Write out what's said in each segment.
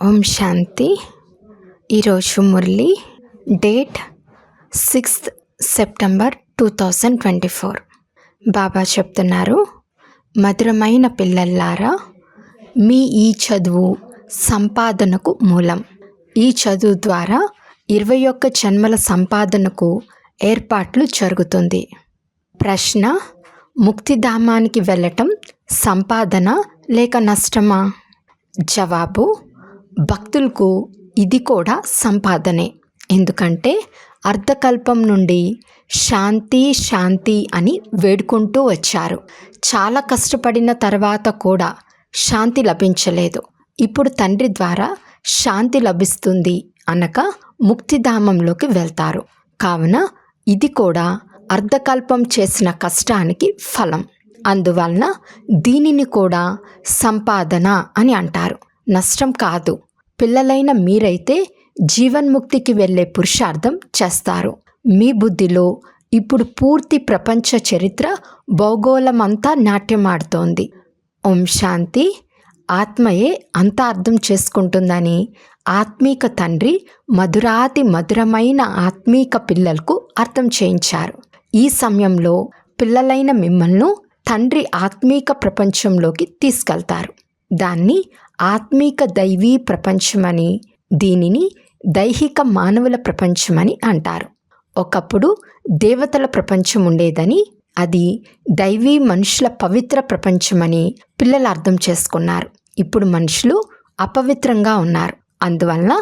ఓం శాంతి. ఈరోజు Murali date 6th September 2024. బాబా చెప్తున్నారు, మధురమైన పిల్లల్లారా, మీ ఈ చదువు సంపాదనకు మూలం. ఈ చదువు ద్వారా 21 జన్మల సంపాదనకు ఏర్పాట్లు జరుగుతుంది. ప్రశ్న: ముక్తిధామానికి వెళ్ళటం సంపాదన లేక నష్టమా? జవాబు: భక్తులకు ఇది కూడా సంపాదనే. ఎందుకంటే అర్ధకల్పం నుండి శాంతి శాంతి అని వేడుకుంటూ వచ్చారు. చాలా కష్టపడిన తర్వాత కూడా శాంతి లభించలేదు. ఇప్పుడు తండ్రి ద్వారా శాంతి లభిస్తుంది అనగా ముక్తిధామంలోకి వెళ్తారు. కావున ఇది కూడా అర్ధకల్పం చేసిన కష్టానికి ఫలం. అందువలన దీనిని కూడా సంపాదన అని అంటారు, నష్టం కాదు. పిల్లలైన మీరైతే జీవన్ముక్తికి వెళ్ళే పురుషార్థం చేస్తారు. మీ బుద్ధిలో ఇప్పుడు పూర్తి ప్రపంచ చరిత్ర భౌగోళమంతా నాట్యమాడుతోంది. ఓం శాంతి. ఆత్మయే అంతా అర్థం చేసుకుంటుందని ఆత్మీక తండ్రి మధురాతి మధురమైన ఆత్మీక పిల్లలకు అర్థం చేయించారు. ఈ సమయంలో పిల్లలైన మిమ్మల్ని తండ్రి ఆత్మీక ప్రపంచంలోకి తీసుకెళ్తారు. దాన్ని ఆత్మీక దైవీ ప్రపంచమని, దీనిని దైహిక మానవుల ప్రపంచమని అంటారు. ఒకప్పుడు దేవతల ప్రపంచం ఉండేదని, అది దైవీ మనుషుల పవిత్ర ప్రపంచమని పిల్లలు అర్థం చేసుకున్నారు. ఇప్పుడు మనుషులు అపవిత్రంగా ఉన్నారు. అందువలన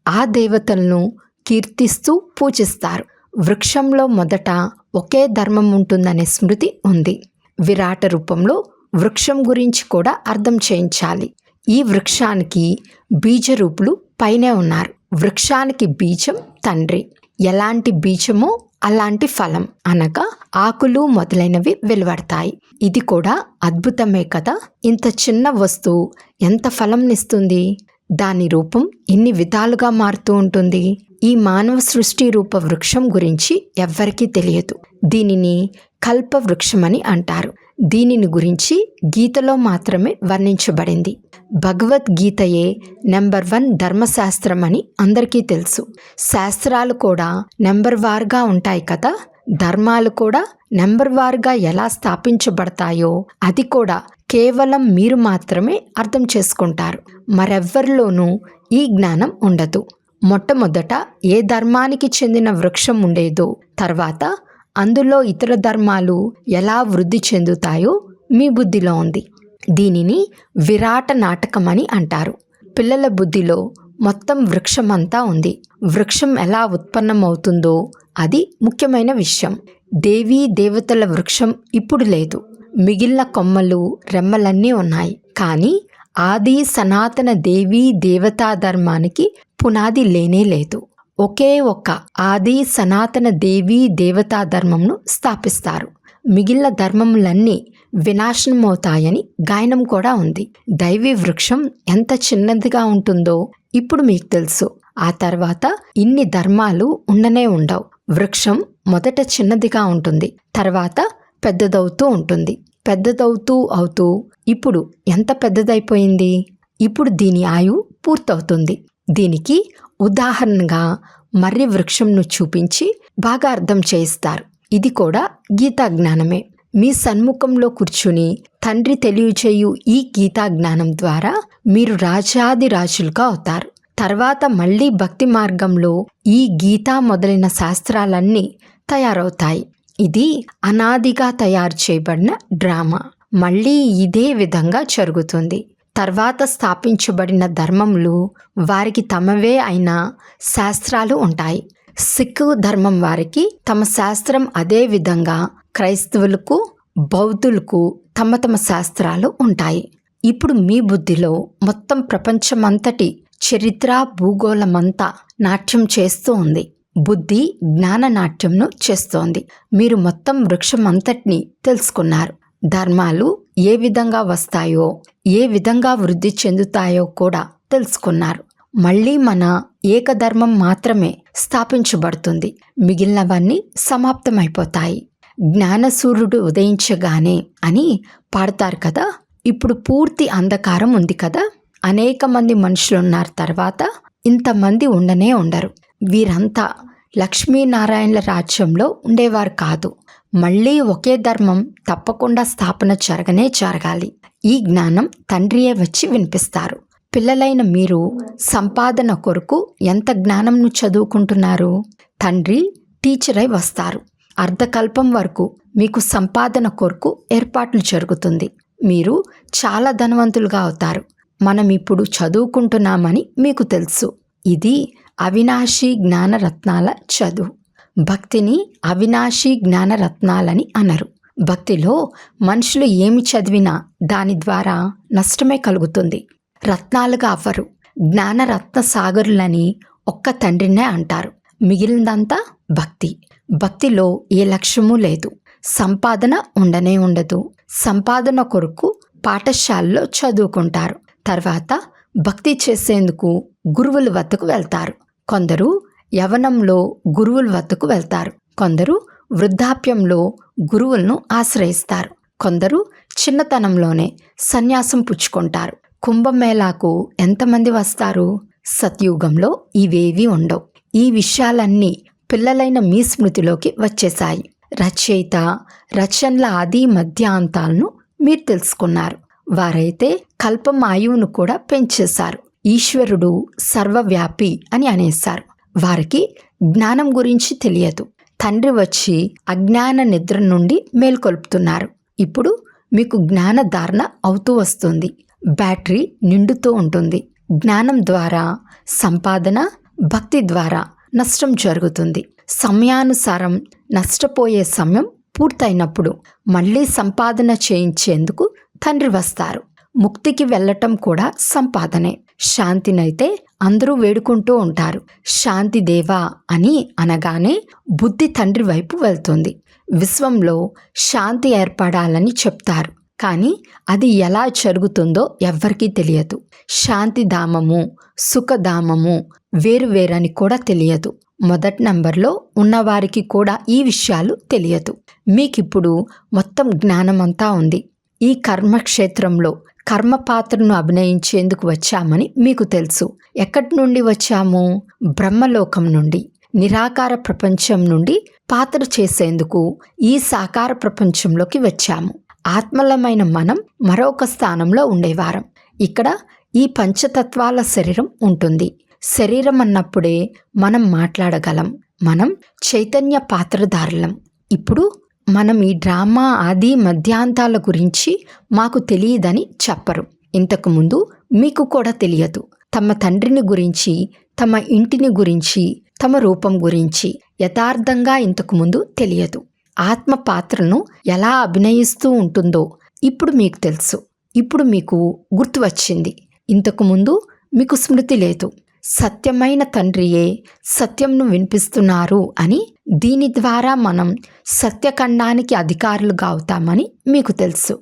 ఆ దేవతలను కీర్తిస్తూ పూజిస్తారు. వృక్షంలో మొదట ఒకే ధర్మం ఉంటుందనే స్మృతి ఉంది. విరాట రూపంలో వృక్షం గురించి కూడా అర్థం చేయించాలి. ఈ వృక్షానికి బీజరూపులు పైనే ఉన్నారు. వృక్షానికి బీజం తండ్రి. ఎలాంటి బీజమో అలాంటి ఫలం, అనగా ఆకులు మొదలైనవి వెలువడతాయి. ఇది కూడా అద్భుతమే కదా. ఇంత చిన్న వస్తువు ఎంత ఫలంనిస్తుంది? దాని రూపం ఎన్ని విధాలుగా మారుతూ ఉంటుంది. ఈ మానవ సృష్టి రూప వృక్షం గురించి ఎవ్వరికీ తెలియదు. దీనిని కల్ప వృక్షమని అంటారు. దీనిని గురించి గీతలో మాత్రమే వర్ణించబడింది. భగవద్గీతయే నెంబర్ 1 ధర్మశాస్త్రం అని అందరికీ తెలుసు. శాస్త్రాలు కూడా నెంబర్ వారుగా ఉంటాయి కదా. ధర్మాలు కూడా నెంబర్ వారుగా ఎలా స్థాపించబడతాయో అది కూడా కేవలం మీరు మాత్రమే అర్థం చేసుకుంటారు. మరెవ్వరిలోనూ ఈ జ్ఞానం ఉండదు. మొట్టమొదట ఏ ధర్మానికి చెందిన వృక్షం ఉండేదో, తర్వాత అందులో ఇతర ధర్మాలు ఎలా వృద్ధి చెందుతాయో మీ బుద్ధిలో ఉంది. దీనిని విరాట నాటకం అని అంటారు. పిల్లల బుద్ధిలో మొత్తం వృక్షమంతా ఉంది. వృక్షం ఎలా ఉత్పన్నమవుతుందో అది ముఖ్యమైన విషయం. దేవీ దేవతల వృక్షం ఇప్పుడు లేదు. మిగిలిన కొమ్మలు రెమ్మలన్నీ ఉన్నాయి. కానీ ఆది సనాతన దేవీ దేవతా ధర్మానికి పునాది లేనే లేదు. ఒకే ఒక్క ఆది సనాతన దేవీ దేవతా ధర్మంను స్థాపిస్తారు. మిగిలిన ధర్మములన్నీ వినాశనమవుతాయని గాయనం కూడా ఉంది. దైవీ వృక్షం ఎంత చిన్నదిగా ఉంటుందో ఇప్పుడు మీకు తెలుసు. ఆ తర్వాత ఇన్ని ధర్మాలు ఉండనే ఉండవు. వృక్షం మొదట చిన్నదిగా ఉంటుంది, తర్వాత పెద్దదవుతూ ఉంటుంది. పెద్దదవుతూ ఇప్పుడు ఎంత పెద్దదైపోయింది. ఇప్పుడు దీని ఆయువు పూర్తవుతుంది. దీనికి ఉదాహరణగా మర్రి వృక్షంను చూపించి బాగా అర్థం చేయిస్తారు. ఇది కూడా గీతా జ్ఞానమే. మీ సన్ముఖంలో కూర్చుని తండ్రి తెలియచేయు ఈ గీతా జ్ఞానం ద్వారా మీరు రాజాది రాజులుగా అవుతారు. తర్వాత మళ్ళీ భక్తి మార్గంలో ఈ గీతా మొదలైన శాస్త్రాలన్నీ తయారవుతాయి. ఇది అనాదిగా తయారు చేయబడిన డ్రామా. మళ్ళీ ఇదే విధంగా జరుగుతుంది. తర్వాత స్థాపించబడిన ధర్మములు వారికి తమవే అయిన శాస్త్రాలు ఉంటాయి. సిక్కు ధర్మం వారికి తమ శాస్త్రం, అదే విధంగా క్రైస్తవులకు, బౌద్ధులకు తమ తమ శాస్త్రాలు ఉంటాయి. ఇప్పుడు మీ బుద్ధిలో మొత్తం ప్రపంచమంతటి చరిత్ర భూగోళమంతా నాట్యం చేస్తూ ఉంది. బుద్ధి జ్ఞాన నాట్యంను చేస్తోంది. మీరు మొత్తం వృక్షం అంతటిని తెలుసుకున్నారు. ధర్మాలు ఏ విధంగా వస్తాయో, ఏ విధంగా వృద్ధి చెందుతాయో కూడా తెలుసుకున్నారు. మళ్ళీ మన ఏకధర్మం మాత్రమే స్థాపించబడుతుంది. మిగిలినవన్నీ సమాప్తమైపోతాయి. జ్ఞానసూర్యుడు ఉదయించగానే అని పాడతారు కదా. ఇప్పుడు పూర్తి అంధకారం ఉంది కదా. అనేక మంది మనుషులు ఉన్నారు, తర్వాత ఇంతమంది ఉండనే ఉండరు. వీరంతా లక్ష్మీనారాయణల రాజ్యంలో ఉండేవారు కాదు. మళ్ళీ ఒకే ధర్మం తప్పకుండా స్థాపన జరగాలి. ఈ జ్ఞానం తండ్రియే వచ్చి వినిపిస్తారు. పిల్లలైన మీరు సంపాదన కొరకు ఎంత జ్ఞానంను చదువుకుంటున్నారు? తండ్రి టీచర్ అయి వస్తారు. అర్ధకల్పం వరకు మీకు సంపాదన కొరకు ఏర్పాట్లు జరుగుతుంది. మీరు చాలా ధనవంతులుగా అవుతారు. మనం ఇప్పుడు చదువుకుంటున్నామని మీకు తెలుసు. ఇది అవినాశీ జ్ఞానరత్నాల చదువు. భక్తిని అవినాశీ జ్ఞానరత్నాలని అనరు. భక్తిలో మనుషులు ఏమి చదివినా దాని ద్వారా నష్టమే కలుగుతుంది. రత్నాలుగా అవ్వరు. జ్ఞానరత్న సాగరులని ఒక్క తండ్రినే అంటారు. మిగిలిందంతా భక్తి. భక్తిలో ఏ లక్ష్యమూ లేదు. సంపాదన ఉండనే ఉండదు. సంపాదన కొరకు పాఠశాలలో చదువుకుంటారు. తర్వాత భక్తి చేసేందుకు గురువుల వద్దకు వెళ్తారు. కొందరు యవనంలో గురువుల వద్దకు వెళ్తారు. కొందరు వృద్ధాప్యంలో గురువులను ఆశ్రయిస్తారు. కొందరు చిన్నతనంలోనే సన్యాసం పుచ్చుకుంటారు. కుంభమేళాకు ఎంతమంది వస్తారు? సత్యుగంలో ఇవేవి ఉండవు. ఈ విషయాలన్నీ పిల్లలైన మీ స్మృతిలోకి వచ్చేశాయి. రచయిత రచనల ఆది మధ్యాంతాలను మీరు తెలుసుకున్నారు. వారైతే కల్పం ఆయువును కూడా పెంచేశారు. ఈశ్వరుడు సర్వవ్యాపి అని అనేశారు. వారికి జ్ఞానం గురించి తెలియదు. తండ్రి వచ్చి అజ్ఞాన నిద్ర నుండి మేల్కొల్పుతున్నారు. ఇప్పుడు మీకు జ్ఞాన ధారణ అవుతూ వస్తుంది. బ్యాటరీ నిండుతూ ఉంటుంది. జ్ఞానం ద్వారా సంపాదన, భక్తి ద్వారా నష్టం జరుగుతుంది. సమయానుసారం నష్టపోయే సమయం పూర్తయినప్పుడు మళ్ళీ సంపాదన చేయించేందుకు తండ్రి వస్తారు. ముక్తికి వెళ్ళటం కూడా సంపాదనే. శాంతినైతే అందరూ వేడుకుంటూ ఉంటారు. శాంతి దేవా అని అనగానే బుద్ధి తండ్రి వైపు వెళ్తుంది. విశ్వంలో శాంతి ఏర్పడాలని చెప్తారు. కానీ అది ఎలా జరుగుతుందో ఎవ్వరికీ తెలియదు. శాంతిధామము, సుఖధామము వేరువేరని కూడా తెలియదు. మొదటి నంబర్లో ఉన్నవారికి కూడా ఈ విషయాలు తెలియదు. మీకిప్పుడు మొత్తం జ్ఞానమంతా ఉంది. ఈ కర్మక్షేత్రంలో కర్మ పాత్రను అభినయించేందుకు వచ్చామని మీకు తెలుసు. ఎక్కడి నుండి వచ్చాము? బ్రహ్మలోకం నుండి, నిరాకార ప్రపంచం నుండి పాత్ర చేసేందుకు ఈ సాకార ప్రపంచంలోకి వచ్చాము. ఆత్మలమైన మనం మరొక స్థానంలో ఉండేవారం. ఇక్కడ ఈ పంచతత్వాల శరీరం ఉంటుంది. శరీరం అన్నప్పుడే మనం మాట్లాడగలం. మనం చైతన్య పాత్రధారులం. ఇప్పుడు మనం ఈ డ్రామా ఆది మధ్యాంతాల గురించి మాకు తెలియదని చెప్పరు. ఇంతకుముందు మీకు కూడా తెలియదు. తమ తండ్రిని గురించి, తమ ఇంటిని గురించి, తమ రూపం గురించి యథార్థంగా ఇంతకుముందు తెలియదు. ఆత్మ పాత్రను ఎలా అభినయిస్తూ ఉంటుందో ఇప్పుడు మీకు తెలుసు. ఇప్పుడు మీకు గుర్తు వచ్చింది. ఇంతకుముందు మీకు స్మృతి లేదు. సత్యమైన తండ్రియే సత్యంను వినిపిస్తున్నారు అని, దీని ద్వారా మనం సత్యఖండానికి అధికారులుగా అవుతామని మీకు తెలుసు.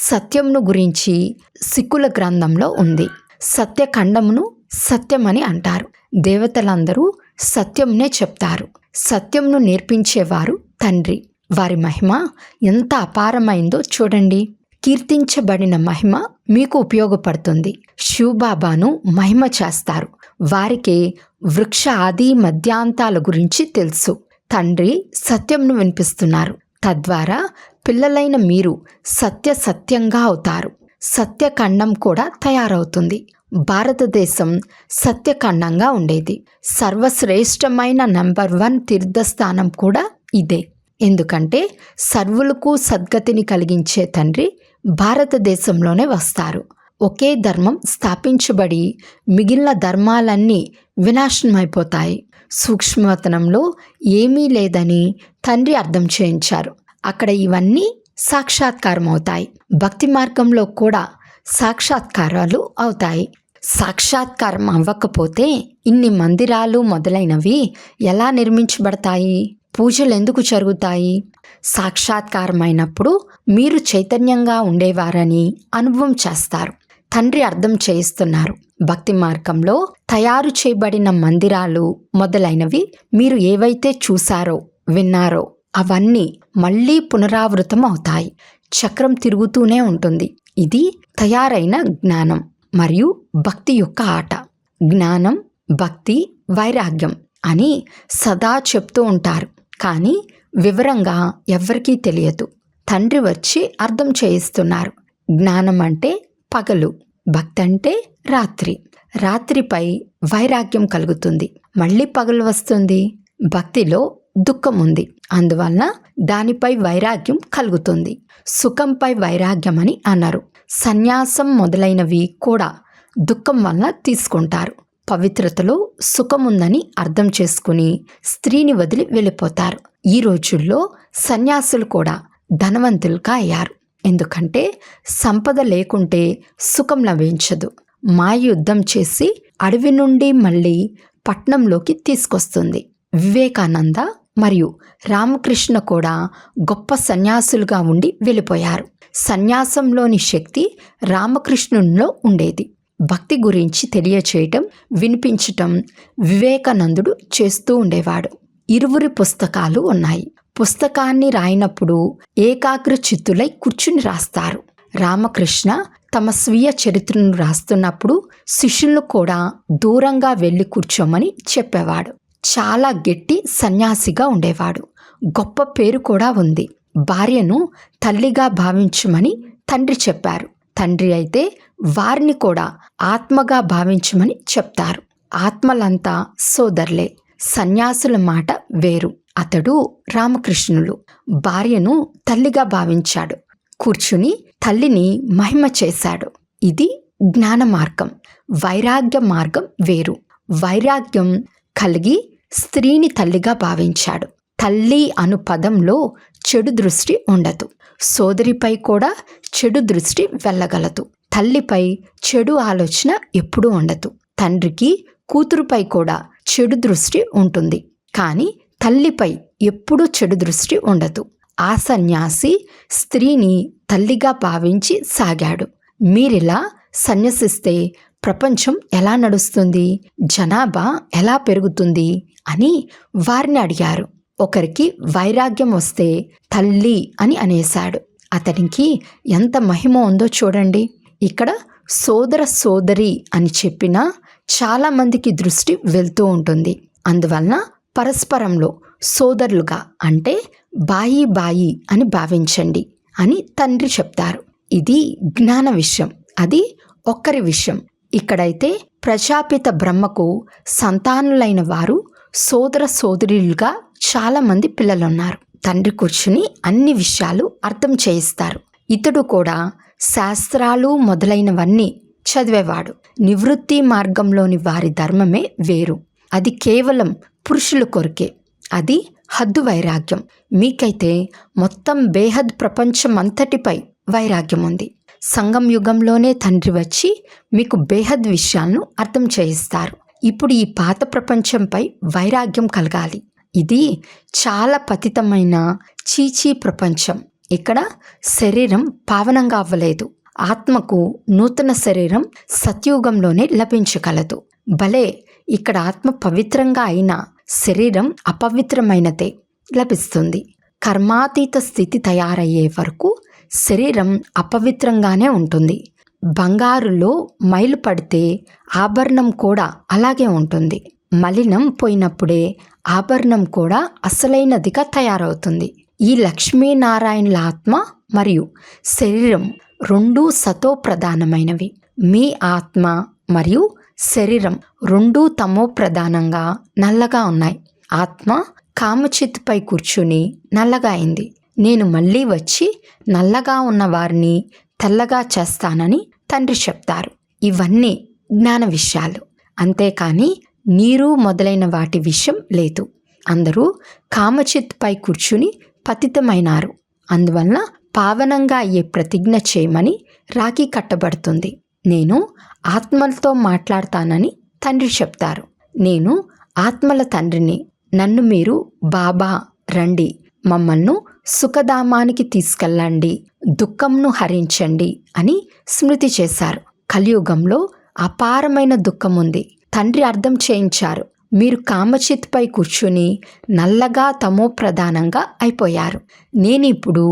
సత్యంను గురించి సిక్కుల గ్రంథంలో ఉంది. సత్యఖండమును సత్యమని అంటారు. దేవతలందరూ సత్యంనే చెప్తారు. సత్యంను నేర్పించేవారు తండ్రి. వారి మహిమ ఎంత అపారమైందో చూడండి. కీర్తించబడిన మహిమ మీకు ఉపయోగపడుతుంది. శివబాబాను మహిమ చేస్తారు. వారికి వృక్ష ఆది మధ్యాంతాల గురించి తెలుసు. తండ్రి సత్యంను వినిపిస్తున్నారు. తద్వారా పిల్లలైన మీరు సత్యంగా అవుతారు. సత్యఖండం కూడా తయారవుతుంది. భారతదేశం సత్యఖండంగా ఉండేది. సర్వశ్రేష్టమైన నంబర్ 1 తీర్థస్థానం కూడా ఇదే. ఎందుకంటే సర్వులకు సద్గతిని కలిగించే తండ్రి భారతదేశంలోనే వస్తారు. ఒకే ధర్మం స్థాపించబడి మిగిలిన ధర్మాలన్నీ వినాశనమైపోతాయి. సూక్ష్మవతనంలో ఏమీ లేదని తండ్రి అర్థం చేయించారు. అక్కడ ఇవన్నీ సాక్షాత్కారం అవుతాయి. భక్తి మార్గంలో కూడా సాక్షాత్కారాలు అవుతాయి. సాక్షాత్కారం అవ్వకపోతే ఇన్ని మందిరాలు మొదలైనవి ఎలా నిర్మించబడతాయి? పూజలు ఎందుకు జరుగుతాయి? సాక్షాత్కారమైనప్పుడు మీరు చైతన్యంగా ఉండేవారని అనుభవం చేస్తారు. తండ్రి అర్థం చేయిస్తున్నారు. భక్తి మార్గంలో తయారు చేయబడిన మందిరాలు మొదలైనవి మీరు ఏవైతే చూశారో, విన్నారో అవన్నీ మళ్ళీ పునరావృతం అవుతాయి. చక్రం తిరుగుతూనే ఉంటుంది. ఇది తయారైన జ్ఞానం. మరియు భక్తి యొక్క ఆట. జ్ఞానం, భక్తి, వైరాగ్యం అని సదా చెప్తూ ఉంటారు, కానీ వివరంగా ఎవ్వరికీ తెలియదు. తండ్రి వచ్చి అర్థం చేయిస్తున్నారు. జ్ఞానం అంటే పగలు, భక్తి అంటే రాత్రి. రాత్రిపై వైరాగ్యం కలుగుతుంది, మళ్ళీ పగలు వస్తుంది. భక్తిలో దుఃఖం ఉంది, అందువలన దానిపై వైరాగ్యం కలుగుతుంది. సుఖంపై వైరాగ్యం అని అన్నారు. సన్యాసం మొదలైనవి కూడా దుఃఖం వలన తీసుకుంటారు. పవిత్రతలో సుఖం ఉందని అర్థం చేసుకుని స్త్రీని వదిలి వెళ్ళిపోతారు. ఈ రోజుల్లో సన్యాసులు కూడా ధనవంతులుగా అయ్యారు, ఎందుకంటే సంపద లేకుంటే సుఖం లభించదు. యుద్ధం చేసి అడవి నుండి మళ్ళీ పట్నంలోకి తీసుకొస్తుంది. వివేకానంద మరియు రామకృష్ణ కూడా గొప్ప సన్యాసులుగా ఉండి వెళ్ళిపోయారు. సన్యాసంలోని శక్తి రామకృష్ణునిలో ఉండేది. భక్తి గురించి తెలియచేయటం, వినిపించటం వివేకానందుడు చేస్తూ ఉండేవాడు. ఇరువురి పుస్తకాలు ఉన్నాయి. పుస్తకాన్ని రాయినప్పుడు ఏకాగ్ర చిత్తులై కూర్చుని రాస్తారు. రామకృష్ణ తమ స్వీయ చరిత్రను రాస్తున్నప్పుడు శిష్యులు కూడా దూరంగా వెళ్ళి కూర్చోమని చెప్పేవాడు. చాలా గట్టి సన్యాసిగా ఉండేవాడు. గొప్ప పేరు కూడా ఉంది. భార్యను తల్లిగా భావించమని తండ్రి చెప్పారు. తండ్రి అయితే వారిని కూడా ఆత్మగా భావించమని చెప్తారు. ఆత్మలంతా సోదరులే. సన్యాసుల మాట వేరు. అతడు రామకృష్ణులు భార్యను తల్లిగా భావించాడు. కూర్చుని తల్లిని మహిమ చేశాడు. ఇది జ్ఞాన మార్గం. వైరాగ్య మార్గం వేరు. వైరాగ్యం కలిగి స్త్రీని తల్లిగా భావించాడు. తల్లి అను పదంలో చెడు దృష్టి ఉండదు. సోదరిపై కూడా చెడు దృష్టి వెళ్ళగలదు. తల్లిపై చెడు ఆలోచన ఎప్పుడూ ఉండదు. తండ్రికి కూతురుపై కూడా చెడు దృష్టి ఉంటుంది, కానీ తల్లిపై ఎప్పుడూ చెడు దృష్టి ఉండదు. ఆ సన్యాసి స్త్రీని తల్లిగా భావించి సాగాడు. మీరిలా సన్యసిస్తే ప్రపంచం ఎలా నడుస్తుంది, జనాభా ఎలా పెరుగుతుంది అని వారిని అడిగారు. ఒకరికి వైరాగ్యం వస్తే తల్లి అని అనేశాడు. అతనికి ఎంత మహిమ ఉందో చూడండి. ఇక్కడ సోదర సోదరి అని చెప్పినా చాలామందికి దృష్టి వెళ్తూ ఉంటుంది. అందువలన పరస్పరంలో సోదరులుగా అంటే బాయి బాయి అని భావించండి అని తండ్రి చెప్తారు. ఇది జ్ఞాన విషయం, అది ఒక్కరి విషయం. ఇక్కడైతే ప్రజాపిత బ్రహ్మకు సంతానులైన వారు సోదర సోదరులుగా చాలామంది పిల్లలున్నారు. తండ్రి కూర్చుని అన్ని విషయాలు అర్థం చేయిస్తారు. ఇతడు కూడా శాస్త్రాలు మొదలైనవన్నీ చదివేవాడు. నివృత్తి మార్గంలోని వారి ధర్మమే వేరు. అది కేవలం పురుషుల కొరకే. అది హద్దు వైరాగ్యం. మీకైతే మొత్తం బేహద్ ప్రపంచం అంతటిపై వైరాగ్యం ఉంది. సంగం యుగంలోనే తండ్రి వచ్చి మీకు బేహద్ విషయాలను అర్థం చేయిస్తారు. ఇప్పుడు ఈ పాత ప్రపంచంపై వైరాగ్యం కలగాలి. ఇది చాలా పతితమైన చీచీ ప్రపంచం. ఇక్కడ శరీరం పావనంగా అవ్వలేదు. ఆత్మకు నూతన శరీరం సత్యుగంలోనే లభించగలదు. భలే, ఇక్కడ ఆత్మ పవిత్రంగా అయినా శరీరం అపవిత్రమైనదే లభిస్తుంది. కర్మాతీత స్థితి తయారయ్యే వరకు శరీరం అపవిత్రంగానే ఉంటుంది. బంగారులో మైలు పడితే ఆభరణం కూడా అలాగే ఉంటుంది. మలినం పోయినప్పుడే ఆభరణం కూడా అసలైనదిగా తయారవుతుంది. ఈ లక్ష్మీనారాయణుల ఆత్మ మరియు శరీరం రెండూ సతో ప్రధానమైనవి. మీ ఆత్మ మరియు శరీరం రెండూ తమో ప్రధానంగా నల్లగా ఉన్నాయి. ఆత్మ కామచిత్తుపై కూర్చుని నల్లగా అయింది. నేను మళ్ళీ వచ్చి నల్లగా ఉన్న వారిని తెల్లగా చేస్తానని తండ్రి చెప్తారు. ఇవన్నీ జ్ఞాన విషయాలు, అంతేకాని నీరు మొదలైన వాటి విషయం లేదు. అందరూ కామచిత్తుపై కూర్చుని పతితమైనారు. అందువలన పావనంగా అయ్యే ప్రతిజ్ఞ చేయమని రాఖీ కట్టబడుతుంది. నేను ఆత్మలతో మాట్లాడతానని తండ్రి చెప్తారు. నేను ఆత్మల తండ్రిని. నన్ను మీరు బాబా రండి, మమ్మల్ని సుఖధామానికి తీసుకెళ్ళండి, దుఃఖంను హరించండి అని స్మృతి చేశారు. కలియుగంలో అపారమైన దుఃఖం ఉంది. తండ్రి అర్థం చేయించారు. మీరు కామచిత్పై కూర్చుని నల్లగా తమో ప్రధానంగా అయిపోయారు. నేనిప్పుడు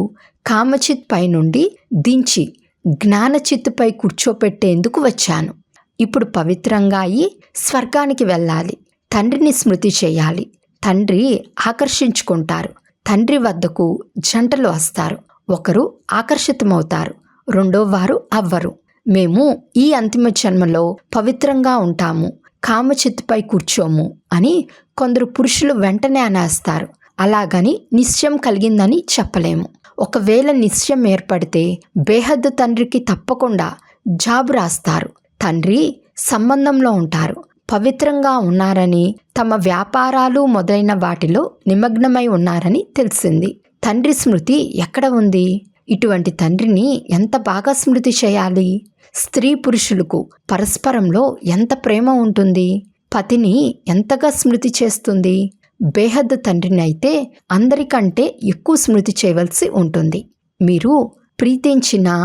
కామచిత్ పై నుండి దించి జ్ఞానచిత్తుపై కూర్చోపెట్టేందుకు వచ్చాను. ఇప్పుడు పవిత్రంగా అయి స్వర్గానికి వెళ్ళాలి. తండ్రిని స్మృతి చేయాలి. తండ్రి ఆకర్షించుకుంటారు. తండ్రి వద్దకు జంటలు వస్తారు. ఒకరు ఆకర్షితమవుతారు, రెండో వారు అవ్వరు. మేము ఈ అంతిమ జన్మలో పవిత్రంగా ఉంటాము, కామచిత్తుపై కూర్చోము అని కొందరు పురుషులు వెంటనే అనేస్తారు. అలాగని నిశ్చయం కలిగిందని చెప్పలేము. ఒకవేళ నిశ్చయం ఏర్పడితే బేహద్దు తండ్రికి తప్పకుండా జాబు రాస్తారు. తండ్రి సంబంధంలో ఉంటారు. పవిత్రంగా ఉన్నారని, తమ వ్యాపారాలు మొదలైన వాటిలో నిమగ్నమై ఉన్నారని తెలిసింది. తండ్రి స్మృతి ఎక్కడ ఉంది? ఇటువంటి తండ్రిని ఎంత బాగా స్మృతి చేయాలి? స్త్రీ పురుషులకు పరస్పరంలో ఎంత ప్రేమ ఉంటుంది? పతిని ఎంతగా స్మృతి చేస్తుంది? బేహద్దు తండ్రిని అయితే అందరికంటే ఎక్కువ స్మృతి చేయవలసి ఉంటుంది. మీరు ప్రీతించినా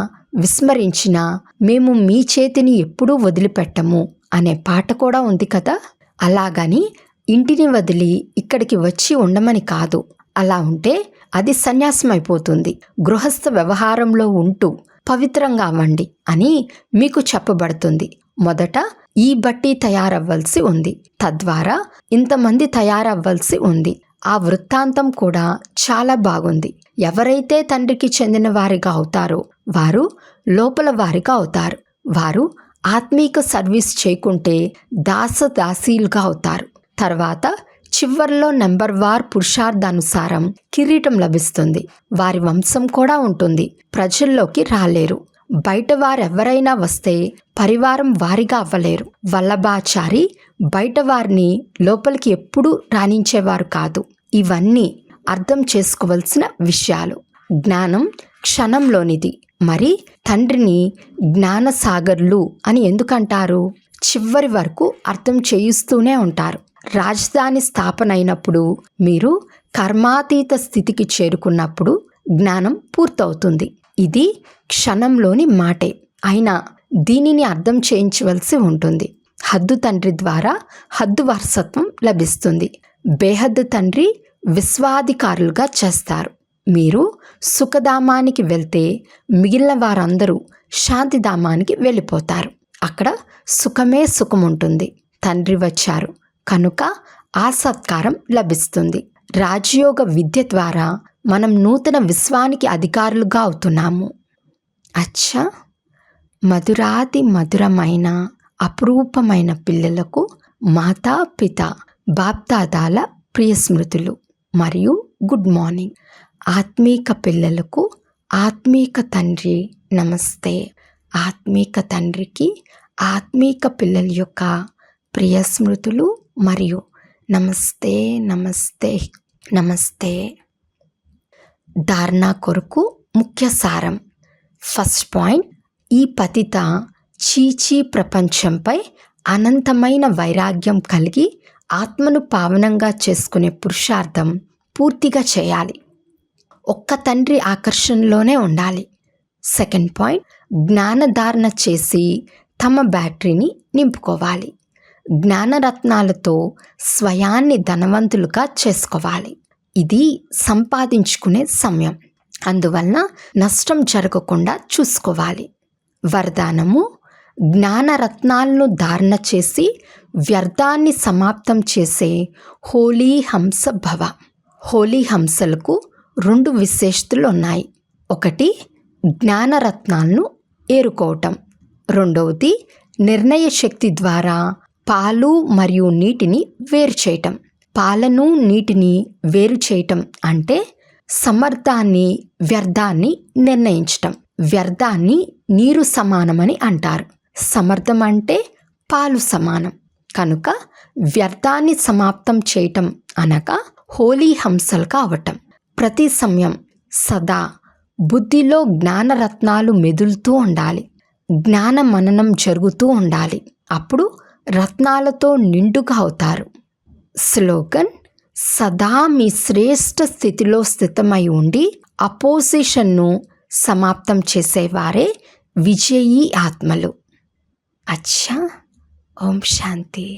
విస్మరించినా మేము మీ చేతిని ఎప్పుడూ వదిలిపెట్టము అనే పాట కూడా ఉంది కదా. అలాగని ఇంటిని వదిలి ఇక్కడికి వచ్చి ఉండమని కాదు. అలా ఉంటే అది సన్యాసం అయిపోతుంది. గృహస్థ వ్యవహారంలో ఉంటూ పవిత్రంగా అవ్వండి అని మీకు చెప్పబడుతుంది. మొదట ఈ బట్టి తయారవ్వాల్సి ఉంది, తద్వారా ఇంతమంది తయారవ్వాల్సి ఉంది. ఆ వృత్తాంతం కూడా చాలా బాగుంది. ఎవరైతే తండ్రికి చెందిన వారిగా అవుతారో వారు లోపల వారిగా అవుతారు. వారు ఆత్మీక సర్వీస్ చేయకుంటే దాసదాసీలుగా అవుతారు. తర్వాత చివర్లో నెంబర్ వార్ పురుషార్థానుసారం కిరీటం లభిస్తుంది. వారి వంశం కూడా ఉంటుంది. ప్రజల్లోకి రాలేరు. బయట వారెవరైనా వస్తే పరివారం వారిగా అవ్వలేరు. వల్లభాచారి బయట వారిని లోపలికి ఎప్పుడూ రాణించేవారు కాదు. ఇవన్నీ అర్థం చేసుకోవలసిన విషయాలు. జ్ఞానం క్షణంలోనిది. మరి తండ్రిని జ్ఞానసాగర్లు అని ఎందుకంటారు? చివరి వరకు అర్థం చేయిస్తూనే ఉంటారు. రాజధాని స్థాపన అయినప్పుడు, మీరు కర్మాతీత స్థితికి చేరుకున్నప్పుడు జ్ఞానం పూర్తవుతుంది. ఇది క్షణంలోని మాటే. అయినా దీనిని అర్థం చేయించవలసి ఉంటుంది. హద్దు తండ్రి ద్వారా హద్దు వారసత్వం లభిస్తుంది. బేహద్దు తండ్రి విశ్వాధికారులుగా చేస్తారు. మీరు సుఖధామానికి వెళ్తే మిగిలిన వారందరూ శాంతిధామానికి వెళ్ళిపోతారు. అక్కడ సుఖమే సుఖం ఉంటుంది. తండ్రి వచ్చారు కనుక ఆ సత్కారం లభిస్తుంది. రాజయోగ విద్య ద్వారా మనం నూతన విశ్వానికి అధికారులుగా అవుతున్నాము. అచ్చా, మధురాతి మధురమైన అపురూపమైన పిల్లలకు మాతా పిత బాప్దాదాల ప్రియ స్మృతులు మరియు గుడ్ మార్నింగ్. ఆత్మీక పిల్లలకు ఆత్మీక తండ్రి నమస్తే. ఆత్మీక తండ్రికి ఆత్మీక పిల్లల యొక్క ప్రియ స్మృతులు మరియు నమస్తే నమస్తే నమస్తే. ధారణ కొరకు ముఖ్య సారం. ఫస్ట్ పాయింట్, ఈ పతిత చీచీ ప్రపంచంపై అనంతమైన వైరాగ్యం కలిగి ఆత్మను పావనంగా చేసుకునే పురుషార్థం పూర్తిగా చేయాలి. ఒక్క తండ్రి ఆకర్షణలోనే ఉండాలి. సెకండ్ పాయింట్, జ్ఞానధారణ చేసి తమ బ్యాటరీని నింపుకోవాలి. జ్ఞానరత్నాలతో స్వయాన్ని ధనవంతులుగా చేసుకోవాలి. ఇది సంపాదించుకునే సమయం. అందువలన నష్టం జరగకుండా చూసుకోవాలి. వరదానము, జ్ఞానరత్నాలను ధారణ చేసి వ్యర్థాన్ని సమాప్తం చేసే హోలీ హంస భవ. హోలీ హంసలకు 2 విశేషతలు ఉన్నాయి. ఒకటి జ్ఞానరత్నాలను ఏరుకోవటం, రెండవది నిర్ణయ శక్తి ద్వారా పాలు మరియు నీటిని వేరు చేయటం. పాలను నీటిని వేరు చేయటం అంటే సమర్థాన్ని వ్యర్థాన్ని నిర్ణయించటం. వ్యర్థాన్ని నీరు సమానమని అంటారు. సమర్థం అంటే పాలు సమానం. కనుక వ్యర్థాన్ని సమాప్తం చేయటం అనగా హోలీ హంసలు కావటం. ప్రతి సమయం సదా బుద్ధిలో జ్ఞానరత్నాలు మెదులుతూ ఉండాలి. జ్ఞాన మననం జరుగుతూ ఉండాలి. అప్పుడు రత్నాలతో నిండుగా అవుతారు. స్లోగన్, సదా మీ శ్రేష్ఠ స్థితిలో స్థితమై ఉండి అపోజిషన్ను సమాప్తం చేసేవారే విజయీ ఆత్మలు. అచ్చా, ఓం శాంతి.